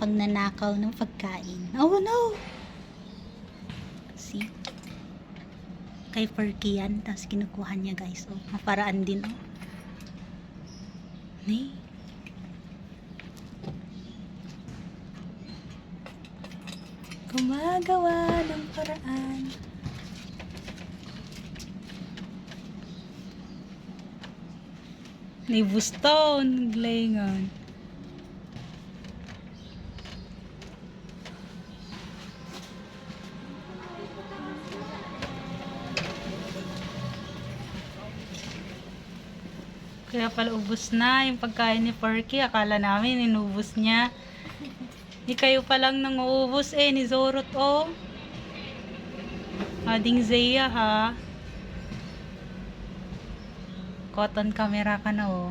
pagnanakaw ng pagkain. Oh no! See? Kay Perky yan. Tapos kinukuha niya guys. Oh, maparaan din oh. Ni? Gumagawa ng paraan. Ni Buston, naglayngan. Kaya pala ubos na yung pagkain ni Perky. Akala namin inubos niya. Di kayo pa lang nang uubos ni Zorot oh. Ading Zaya ha. Cotton camera ka na oh.